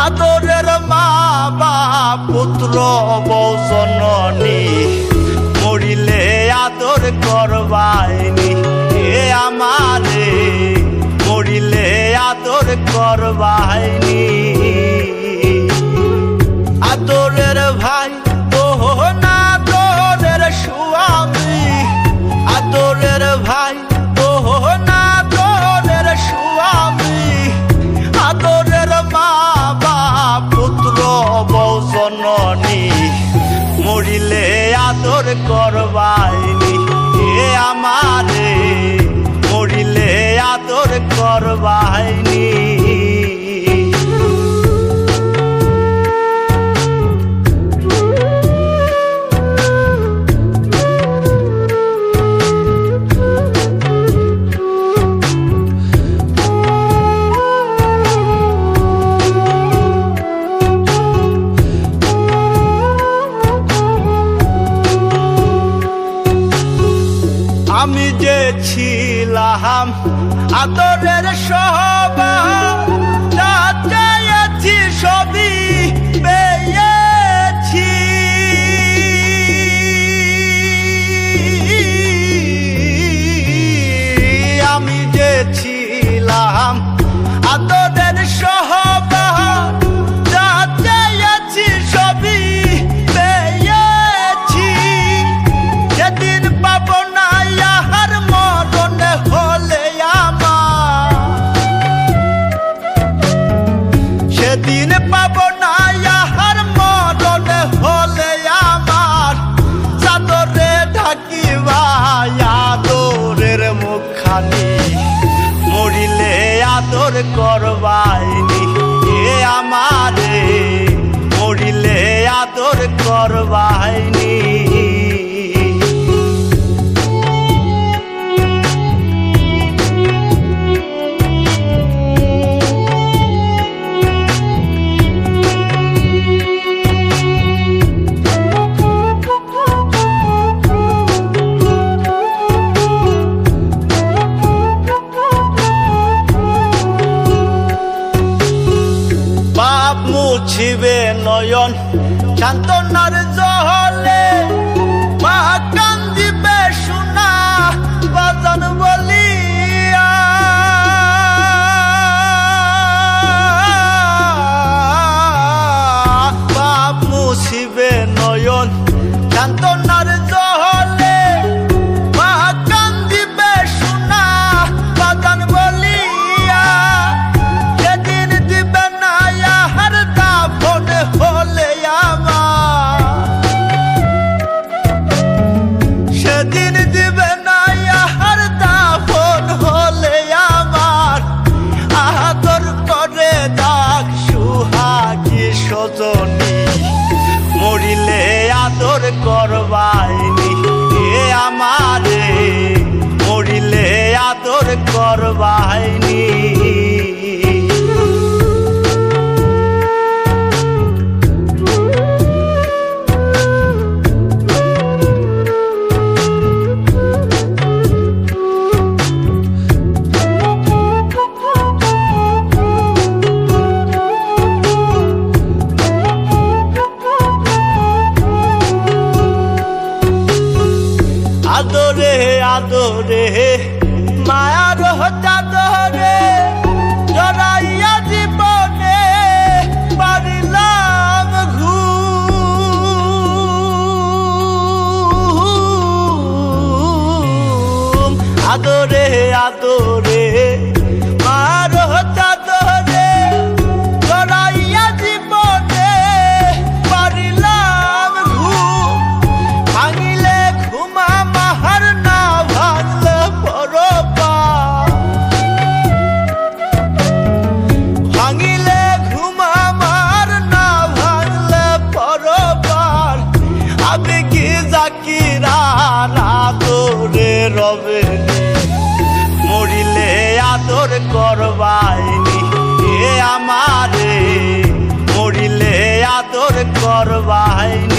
আদরের মা বাপ পুত্র বৌ জননী মরিলে আদর করবাইনি এ আমারে মরিলে আদর করবাইনি আদরের ভাই না আদরের স্বামী আদরের ভাই না আদরের স্বামী আদরের মা বাপ পুত্র বৌ জননী মরিলে আদর করবাইনি এ আমারে মরিলে আদর করবাইনি আমি যে ছিলাম আদরের সবার যা চেয়েছি সবই পেয়েছি আমি যে ছিলাম আদরের সবার যা চেয়েছি সবই পেয়েছি যেদিন পাবো না সেদিন পাব না ইহার মরণ হলে আমার চাদরে ঢাকিবা আদরের মুখখানি মরিলে আদর করবাইনি এ আমারে মরিলে আদর করবাইনি মুছিবে নয়ন সান্তনার জলে মা কান্দিবে সোনা বাজান বলিয়া বাপ মুছিবে নয়ন সান্তনার জলে মা কান্দিবে সোনা বাজান বলিয়া সেদিন দিবে না হলে আমার সেদিন দিবে না ইহার দাফন হলে আমার আদর করে ডাক সুহাগী সজনী মরিলে আদর করবাইনি এ আমারে মরিলে আদর করবাইনি আদরে আদরে মায়ার চাদরে জড়াইয়া জীবনে পারিলাম ঘুম আদরে আদরে মায়ার চাদরে জড়াইয়া জীবনে পারিলাম ঘুম ভাঙিলে ঘুমা মাহার না ভাঙলে পরপা ভাঙিলে ঘুমা মার না ভাঙলে পরপার আমি কি জাকিরা আদরে রবে মরিলে আদর করবাইনি এ আমারে মরিলে আদর করবাইনি